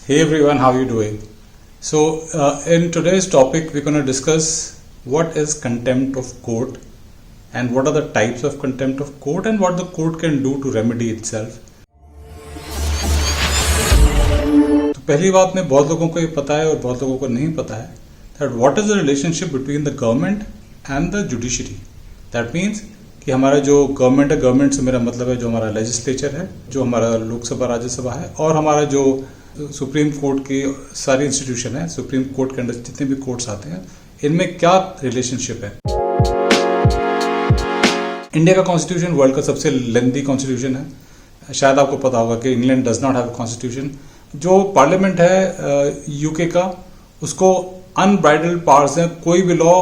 Hey everyone, how are you doing? In today's topic, we're going to discuss what is contempt of court and what are the types of contempt of court and what the court can do to remedy itself. तो पहली बात में बहुत लोगों को ये पता है और बहुत लोगों को नहीं पता है that what is the relationship between the government and the judiciary. That means कि हमारा जो गवर्नमेंट है, गवर्नमेंट से मेरा मतलब है जो हमारा लेजिस्लेचर है, जो हमारा लोकसभा राज्यसभा है और हमारा जो सुप्रीम कोर्ट की सारी इंस्टीट्यूशन है, सुप्रीम कोर्ट के अंदर जितने भी कोर्ट्स आते हैं, इनमें क्या रिलेशनशिप है. इंडिया का कॉन्स्टिट्यूशन वर्ल्ड का सबसे लेंथी कॉन्स्टिट्यूशन है. शायद आपको पता होगा कि England does not have a constitution. जो पार्लियामेंट है यूके का, उसको अनब्राइडल्ड पावर्स हैं कोई भी लॉ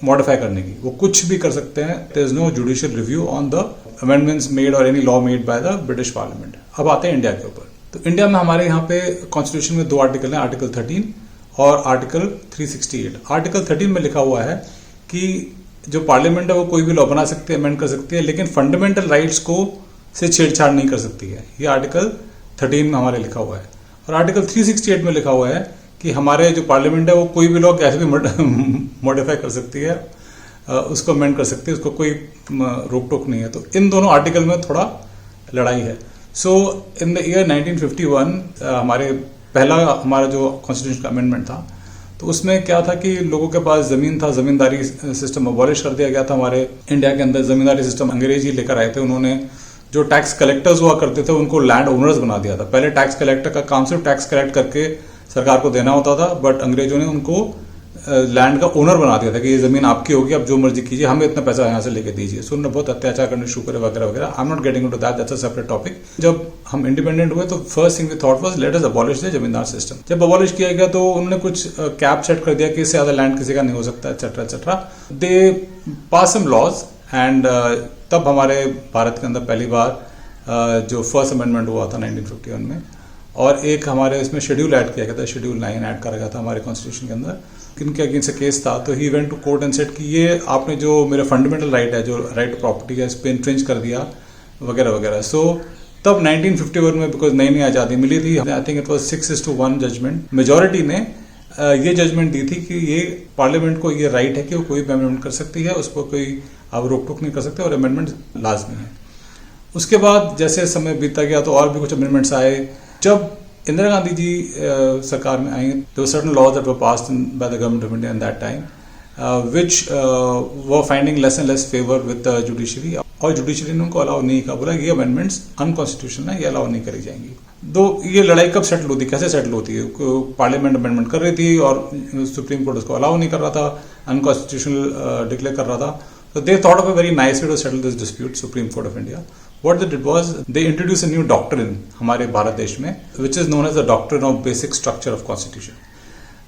मॉडिफाई करने की. वो कुछ भी कर सकते हैं. There is no judicial review on the amendments made और any law made by the British parliament. अब आते हैं इंडिया के ऊपर. तो इंडिया में हमारे यहाँ पे कॉन्स्टिट्यूशन में दो आर्टिकल हैं, आर्टिकल 13 और आर्टिकल 368. आर्टिकल 13 में लिखा हुआ है कि जो पार्लियामेंट है वो कोई भी लॉ बना सकती है, अमेंड कर सकती है, लेकिन फंडामेंटल राइट्स को से छेड़छाड़ नहीं कर सकती है. ये आर्टिकल 13 में हमारे लिखा हुआ है. और आर्टिकल 368 में लिखा हुआ है कि हमारे जो पार्लियामेंट है वो कोई भी लॉ कैसे भी मॉडिफाई कर सकती है, उसको अमेंड कर सकती है, उसको कोई रोक टोक नहीं है. तो इन दोनों आर्टिकल में थोड़ा लड़ाई है. सो इन द ईयर 1951 हमारा जो कॉन्स्टिट्यूशन का अमेंडमेंट था, तो उसमें क्या था कि लोगों के पास जमीन था, जमींदारी सिस्टम अबॉलिश कर दिया गया था. हमारे इंडिया के अंदर जमींदारी सिस्टम अंग्रेज ही लेकर आए थे. उन्होंने जो टैक्स कलेक्टर्स हुआ करते थे उनको लैंड ओनर्स बना दिया था. पहले टैक्स कलेक्टर का काम सिर्फ टैक्स कलेक्ट करके सरकार को देना होता था, बट अंग्रेजों ने उनको लैंड का ओनर बना दिया था कि ये जमीन आपकी होगी, आप जो मर्जी कीजिए, हमें इतना पैसा यहाँ से लेके दीजिए. सो उन्होंने बहुत अत्याचार करने शुरू करे वगैरह वगैरह. I am not getting into that, that's a separate topic. जब हम इंडिपेंडेंट हुए तो first thing we thought was let us abolish the zamindar system. जब अबॉलिश किया गया तो उन्होंने कुछ कैप सेट कर दिया कि इससे ज्यादा लैंड किसी का नहीं हो सकता, etcetera etcetera. They passed some laws and तब हमारे भारत के अंदर पहली बार जो फर्स्ट अमेंडमेंट हुआ था 1951 में, और एक हमारे इसमें शेड्यूल ऐड किया गया था, शेड्यूल 9 ऐड करा गया था हमारे कॉन्स्टिट्यूशन के अंदर. इनके अगेंस्ट केस था, तो he went to court and said कि ये आपने जो मेरा फंडामेंटल राइट है, जो राइट टू प्रॉपर्टी है, इस पे इन्फ्रिंज कर दिया वगैरह वगैरह. सो तब 1951 में बिकॉज नई नई आज़ादी मिली थी, I think it was 6-1 judgment, majority ने ये जजमेंट दी थी कि ये पार्लियामेंट को ये राइट है कि वो कोई भी अमेंडमेंट कर सकती है, उस पर कोई आप रोक टोक नहीं कर सकते और अमेंडमेंट लाजमी है. उसके बाद जैसे समय बीता गया तो और भी कुछ अमेंडमेंट्स आए. जब इंदिरा गांधी जी सरकार में आई, there were certain laws that were passed by the government of India in that time, which were finding less and less favor with the judiciary. और जुडिशरी ने उनको अलाउ नहीं किया, बोला ये अमेंडमेंट्स अनकॉन्स्टिट्यूशनल है, ये अलाउ नहीं करी जाएंगी. तो ये लड़ाई कब सेटल होती, कैसे सेटल होती है? पार्लियामेंट अमेंडमेंट कर रही थी और सुप्रीम कोर्ट उसको अलाउ नहीं कर रहा था, अनकॉन्स्टिट्यूशनल डिक्लेयर कर रहा था. So they thought of a very nice way to settle this dispute, Supreme Court of India. What they did was they introduced a new doctrine हमारे भारत देश में, which is known as the doctrine of basic structure of constitution.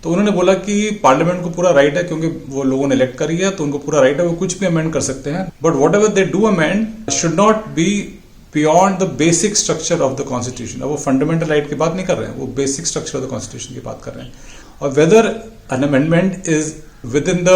तो उन्होंने बोला कि parliament को पूरा right है, क्योंकि वो लोगों ने इलेक्ट करी है तो उनको पूरा राइट है, वो कुछ भी अमेंड कर सकते हैं. But what ever they do amend should not be beyond the basic structure of the constitution. अब वो फंडामेंटल राइट की बात नहीं कर रहे हैं, वो basic structure of the constitution की बात कर रहे हैं. और whether an amendment is within the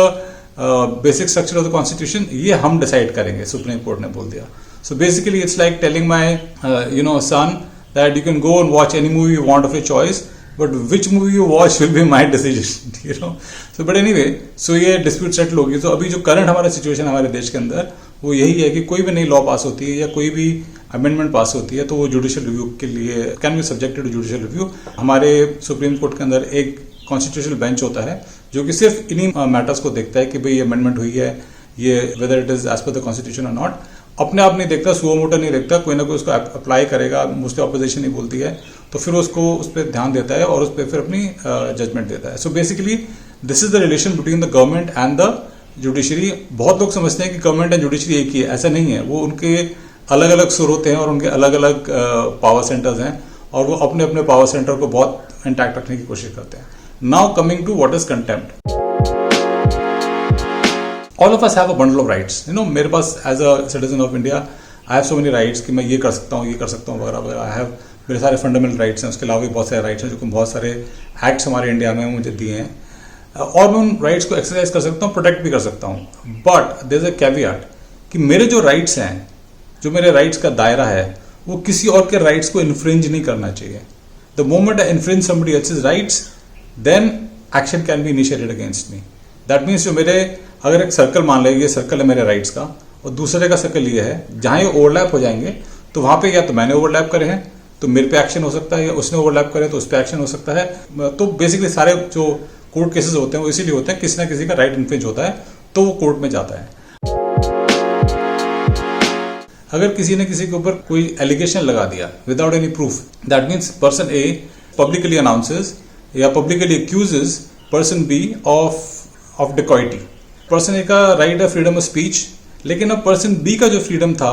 basic structure of the constitution, ये हम डिसाइड करेंगे, सुप्रीम कोर्ट ने बोल दिया. So basically it's like telling my son that you can go and watch any movie you want of your choice, but which movie you watch will be my decision. So but anyway, so ये dispute settle होगी. तो अभी जो current हमारा situation हमारे देश के अंदर वो यही है कि कोई भी नई लॉ पास होती है या कोई भी अमेंडमेंट पास होती है तो वो जुडिशियल रिव्यू के लिए can be subjected to judicial review. हमारे सुप्रीम कोर्ट के अंदर एक कॉन्स्टिट्यूशनल बेंच होता है जो कि सिर्फ इन्हीं मैटर्स को देखता है कि भाई ये अमेंडमेंट हुई है, ये whether it is as per the constitution और नॉट. अपने आप नहीं देखता, सुओ मोटो नहीं देखता, कोई ना कोई उसको अप्लाई करेगा. मोस्टली ऑपोजिशन ही बोलती है तो फिर उसको उस पर ध्यान देता है और उस पर फिर अपनी जजमेंट देता है. So basically this is the relation between the government and the judiciary. बहुत लोग समझते हैं कि गवर्नमेंट एंड जुडिशरी एक ही है, ऐसा नहीं है. वो उनके अलग अलग सुर होते हैं और उनके अलग अलग पावर सेंटर्स हैं और वो अपने अपने पावर सेंटर को बहुत इंटैक्ट रखने की कोशिश करते हैं. Now coming to what is contempt. All of us have a bundle of rights. मेरे पास as a citizen of India, I have so many rights कि मैं ये कर सकता हूँ, ये कर सकता हूँ वगैरह वगैरह. I have मेरे सारे फंडामेंटल राइट्स हैं. उसके अलावा भी बहुत सारे राइट्स हैं जो कि बहुत सारे एक्ट्स हमारे इंडिया में मुझे दिए हैं. और मैं उन राइट्स को एक्सरसाइज कर सकता हूँ, प्रोटेक्ट भी कर सकता हूँ. But there is a caveat कि मेरे जो राइट्स हैं, जो मेरे राइट्स का दायरा है, वो किसी और के राइट्स को इन्फ्रिंज नहीं करना चाहिए. The moment I infringe somebody else's rights then action can be initiated against me. That means जो मेरे अगर एक सर्कल मान लेंगे, ये सर्कल है मेरे राइट्स का और दूसरे का सर्कल ये है, जहां ये ओवरलैप हो जाएंगे तो वहां पे या तो मैंने ओवरलैप करे हैं तो मेरे पे एक्शन हो सकता है, या उसने ओवरलैप करे तो उस पे एक्शन हो सकता है। तो बेसिकली सारे जो कोर्ट केसेस होते हैं वो इसीलिए होते हैं, किसी ना किसी का राइट इन्फ्रिंज होता है तो वो कोर्ट में जाता है। अगर किसी ने किसी के ऊपर कोई एलिगेशन लगा दिया without any proof, that means person A publicly announces या publicly accuses person B of dacoity. Person A का राइट है फ्रीडम ऑफ स्पीच, लेकिन अब पर्सन बी का जो फ्रीडम था,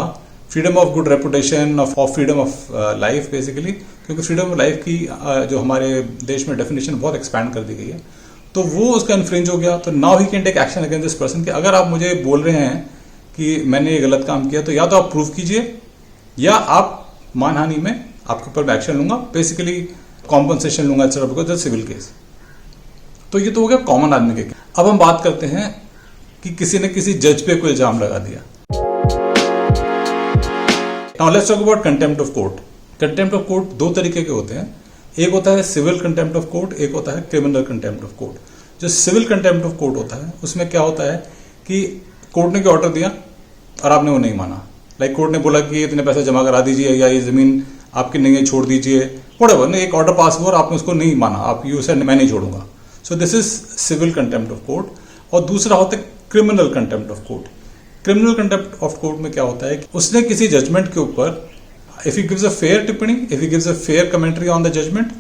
freedom of good reputation, of freedom of life basically, क्योंकि freedom of life की जो हमारे देश में डेफिनेशन बहुत एक्सपैंड कर दी गई है, तो वो उसका इन्फ्रिंज हो गया। तो now he can take action against this person कि अगर आप मुझे बोल रहे हैं कि मैंने ये गलत काम किया तो या तो आप प्रूव कीजिए या आप मानहानि में आपके ऊपर मैं एक्शन लूंगा, बेसिकली कॉम्पनसेशन लूंगा एक्सेट्रा, बिकॉज सिविल केस। तो ये तो हो गया कॉमन आदमी के। अब हम बात करते हैं कि किसी ने किसी जज पे कोई इल्जाम लगा दिया। Now let's talk about contempt of court. Contempt of court दो तरीके के होते हैं, एक होता है सिविल कंटेम्प्ट ऑफ कोर्ट, एक होता है क्रिमिनल कंटेम्प्ट ऑफ कोर्ट। जो सिविल कंटेम्प्ट ऑफ कोर्ट होता है उसमें क्या होता है कि कोर्ट ने कोई ऑर्डर दिया और आपने वो नहीं माना। लाइक कोर्ट ने बोला कि इतने पैसे जमा करा दीजिए या ये जमीन आपकी नहीं है छोड़ दीजिए, व्हाटएवर, ने एक ऑर्डर पास हुआ और आपने उसको नहीं माना, आप यू सेड मैं नहीं छोड़ूंगा। So this is civil contempt of court. और दूसरा होता है criminal contempt of court. Criminal contempt of court में क्या होता है कि उसने किसी जजमेंट के ऊपर if he gives a fair tippani, if he gives a fair commentary on the judgment,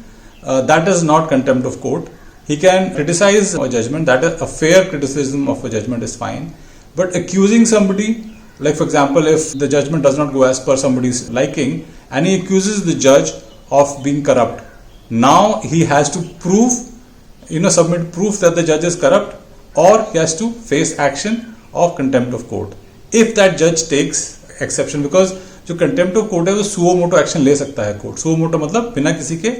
that is not contempt of court. He can criticize a judgment, that is a fair criticism of a judgment is fine. But accusing somebody, like for example, if the judgment does not go as per somebody's liking and he accuses the judge of being corrupt, now he has to prove, submit proof that the judge is corrupt, or he has to face action of contempt of court. If that judge takes exception, because जो contempt of court है वो suo motu action ले सकता है court. Suo motu मतलब बिना किसी के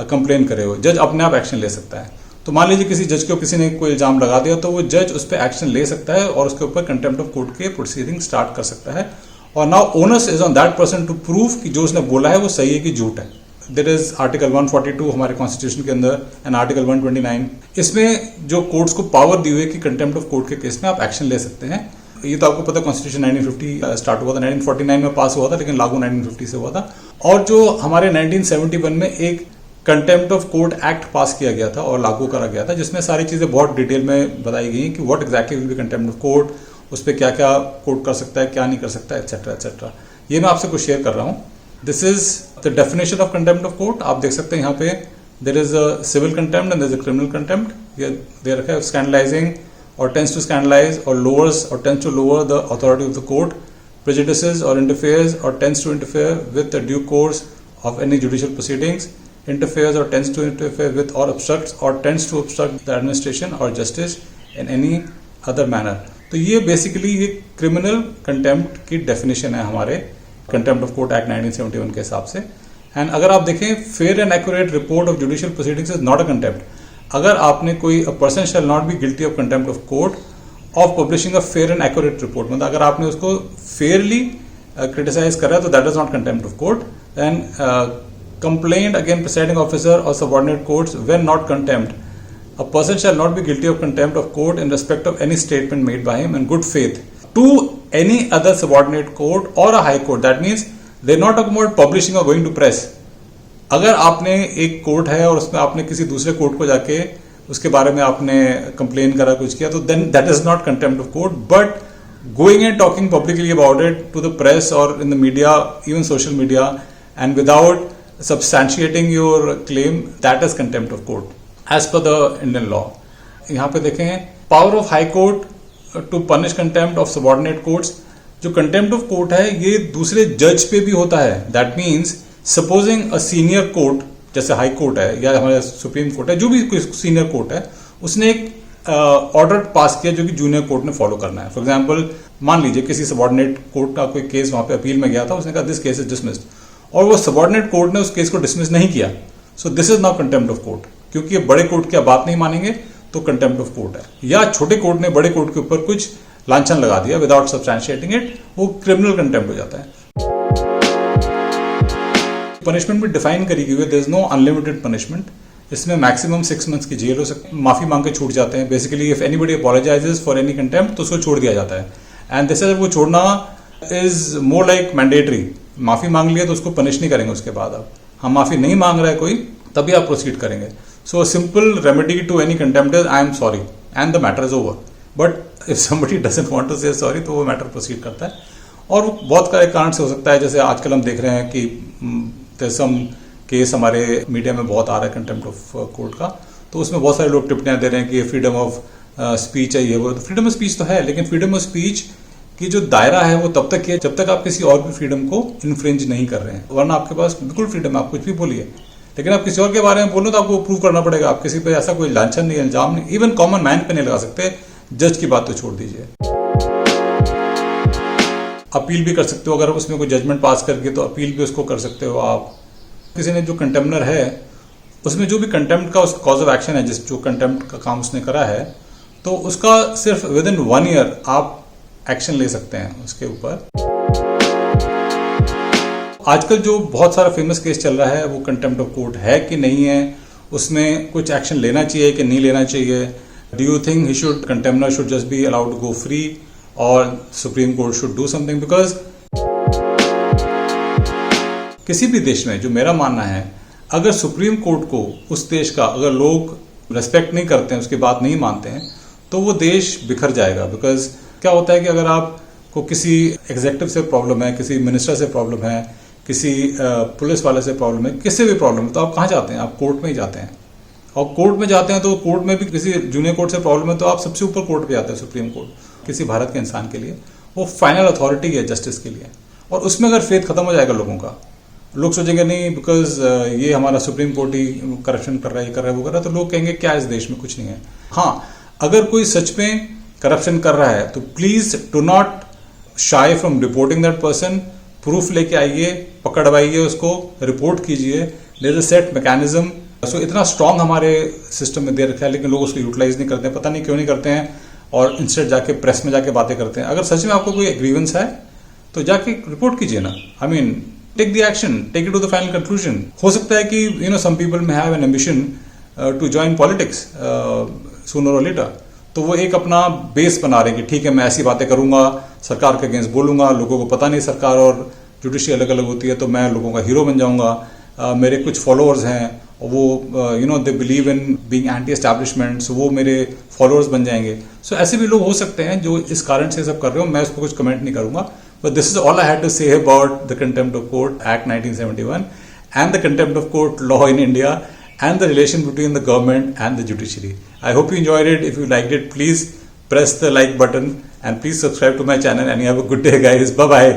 कंप्लेन करे हुए जज अपने आप एक्शन ले सकता है। तो मान लीजिए किसी जज को किसी ने कोई इल्जाम लगा दिया तो वो जज उस पर एक्शन ले सकता है और उसके ऊपर कंटेम्प्ट ऑफ कोर्ट के प्रोसीडिंग स्टार्ट कर सकता है। और now onus is on that person to prove कि जो उसने बोला है वो सही है कि झूठ है। देयर इज आर्टिकल 142 हमारे कॉन्स्टिट्यूशन के अंदर एंड आर्टिकल 129, इसमें जो कोर्ट्स को पावर दी हुई है कि कंटेम्प्ट ऑफ कोर्ट के केस में आप एक्शन ले सकते हैं। ये तो आपको पता है कॉन्स्टिट्यूशन 1950 स्टार्ट हुआ था, 1949 में पास हुआ था, लेकिन लागू 1950 से हुआ था। और जो हमारे 1971 में एक कंटेम्प्ट ऑफ कोर्ट एक्ट पास किया गया था और लागू करा गया था, जिसमें सारी चीजें बहुत डिटेल में बताई गई कि what exactly will be contempt of court, उस पर क्या क्या कोर्ट कर सकता है, क्या नहीं कर सकता है, एक्सेट्रा एक्सेट्रा। ये मैं आपसे कुछ शेयर कर रहा हूँ। This is the definition of contempt of court. आप देख सकते हैं यहाँ पे there is a civil contempt and there is a criminal contempt. There है scandalising or tends to scandalize or lowers or tends to lower the authority of the court, prejudices or interferes or tends to interfere with the due course of any judicial proceedings, interferes or tends to interfere with or obstructs or tends to obstruct the administration or justice in any other manner. तो ये basically ये criminal contempt की definition है हमारे contempt of court act 1971 के हिसाब से। And अगर आप देखें fair and accurate report of judicial proceedings is not a contempt. अगर आपने कोई person shall not be guilty of contempt of court of publishing a fair and accurate report, मतलब अगर आपने उसको फेयरली क्रिटिसाइज करा तो that is not contempt of court. Then complaint again presiding officer और subordinate courts when not contempt, a person shall not be guilty of contempt of court in respect of any statement made by him in good faith to any other subordinate court और a high court. That means they not talk about publishing और going to press. अगर आपने एक court है और उसमें आपने किसी दूसरे कोर्ट को जाके उसके बारे में आपने कंप्लेन करा कुछ किया तो then that is not contempt of court. But going and talking publicly about it to the press और in the media, even social media, and without substantiating your claim, that is contempt of court as per the Indian law. यहाँ पे देखें power of high court to punish contempt of subordinate courts. जो contempt of court है ये दूसरे जज पे भी होता है। That means supposing a senior court जैसे हाई कोर्ट है या हमारे सुप्रीम कोर्ट है, जो भी कोई सीनियर कोर्ट है, उसने एक ऑर्डर पास किया जो कि जूनियर कोर्ट ने फॉलो करना है। फॉर एग्जांपल मान लीजिए किसी सबऑर्डिनेट कोर्ट का कोई केस वहां पे अपील में गया था, उसने कहा दिस केस इज डिसमिस्ड, और वो सबऑर्डिनेट कोर्ट ने उस केस को डिसमिस नहीं किया, सो this is now contempt of court. क्योंकि ये बड़े कोर्ट की बात नहीं मानेंगे तो कंटेम्प्ट ऑफ कोर्ट है। या छोटे कोर्ट ने बड़े कोर्ट के ऊपर कुछ लांछन लगा दिया विदाउट सब्सटैंशिएटिंग इट, वो क्रिमिनल कंटेम्प्ट हो जाता है। पनिशमेंट भी डिफाइन करी गई है, there is no unlimited punishment. इसमें मैक्सिमम 6 मंथ्स की जेल हो सकती है, माफी मांग के छूट जाते हैं। Basically if anybody apologises for any contempt तो उसको छोड़ दिया जाता है। एंड दिस वो छोड़ना इज मोर लाइक मैंडेटरी। माफी मांग लिया तो उसको पनिश नहीं करेंगे उसके बाद। अब हम माफी नहीं मांग रहा है कोई, तभी आप प्रोसीड करेंगे। So simple remedy to any contempt is I am sorry and the matter is over. But if somebody doesn't want to say sorry तो वो मैटर प्रोसीड करता है। और बहुत सारे कारण से हो सकता है, जैसे आजकल हम देख रहे हैं कि सम केस हमारे मीडिया में बहुत आ रहा है कंटेम्प्ट ऑफ कोर्ट का, तो उसमें बहुत सारे लोग टिप्पणियां दे रहे हैं कि फ्रीडम ऑफ स्पीच है, ये वो। तो फ्रीडम ऑफ स्पीच तो है, लेकिन फ्रीडम ऑफ स्पीच की जो दायरा है वो तब तक है जब तक आप किसी और भी फ्रीडम को इन्फ्रिंज नहीं कर रहे हैं। वरना आपके पास बिल्कुल फ्रीडम है, आप कुछ भी बोलिए। लेकिन आप किसी और के बारे में बोलो तो आपको प्रूव करना पड़ेगा। आप किसी पे ऐसा कोई लांछन नहीं, इल्जाम नहीं, इवन कॉमन मैन पे नहीं लगा सकते। जज की बात तो छोड़ दीजिए। अपील भी कर सकते हो, अगर उसमें कोई जजमेंट पास करके तो अपील भी उसको कर सकते हो आप। किसी ने जो कंटेम्नर है उसमें जो भी कंटेम्प्ट का उसका कॉज ऑफ एक्शन है, जिस जो कंटेम्प्ट का काम उसने करा है, तो उसका सिर्फ विद इन 1 ईयर आप एक्शन ले सकते हैं उसके ऊपर। आजकल जो बहुत सारा फेमस केस चल रहा है वो कंटेम्प्ट ऑफ कोर्ट है कि नहीं है, उसमें कुछ एक्शन लेना चाहिए कि नहीं लेना चाहिए। Do you think he should contemnor should just be allowed to go free और supreme court should do something? Because किसी भी देश में, जो मेरा मानना है, अगर सुप्रीम कोर्ट को उस देश का अगर लोग रेस्पेक्ट नहीं करते हैं, उसकी बात नहीं मानते हैं, तो वो देश बिखर जाएगा। बिकॉज क्या होता है कि अगर आपको किसी एग्जेक्टिव से प्रॉब्लम है, किसी मिनिस्टर से प्रॉब्लम है, किसी पुलिस वाले से प्रॉब्लम है, किसी भी प्रॉब्लम है, तो आप कहाँ जाते हैं? आप कोर्ट में ही जाते हैं। और कोर्ट में जाते हैं तो कोर्ट में भी किसी जूनियर कोर्ट से प्रॉब्लम है तो आप सबसे ऊपर कोर्ट पे जाते हैं, सुप्रीम कोर्ट। किसी भारत के इंसान के लिए वो फाइनल अथॉरिटी है जस्टिस के लिए। और उसमें अगर फेथ खत्म हो जाएगा लोगों का, लोग सोचेंगे नहीं बिकॉज ये हमारा सुप्रीम कोर्ट ही करप्शन कर रहा है, ये कर रहा है, वो कर रहा है, तो लोग कहेंगे क्या इस देश में कुछ नहीं है। हाँ, अगर कोई सच में करप्शन कर रहा है तो please do not shy from reporting that person. Proof लेके आइए, पकड़वाइए उसको, रिपोर्ट कीजिए। There is a set mechanism. So इतना स्ट्रांग हमारे सिस्टम में दे रखा है, लेकिन लोग उसको यूटिलाइज नहीं करते हैं। पता नहीं क्यों नहीं करते हैं, और इंस्टेड जाके प्रेस में जाके बातें करते हैं। अगर सच में आपको कोई ग्रीवेंस है तो जाके रिपोर्ट कीजिए ना। I mean take the action, take it to the final conclusion. हो सकता है कि some people may have an ambition to join politics sooner or later, तो वो एक अपना बेस बना रहे हैं कि ठीक है मैं ऐसी बातें करूंगा, सरकार के अगेंस्ट बोलूंगा, लोगों को पता नहीं सरकार और जुडिशरी अलग अलग होती है, तो मैं लोगों का हीरो बन जाऊंगा। मेरे कुछ फॉलोअर्स हैं, वो they believe in being anti establishment, so वो मेरे फॉलोअर्स बन जाएंगे। सो ऐसे भी लोग हो सकते हैं जो इस कारण से सब कर रहे हो। मैं उस पर कुछ कमेंट नहीं करूंगा। But this is all I had to say about the contempt of court act 1971 and the contempt of court law in India and the relation between the government and the judiciary. I hope you enjoyed it. If you liked it, please press the like button and please subscribe to my channel, and you have a good day, guys. Bye bye.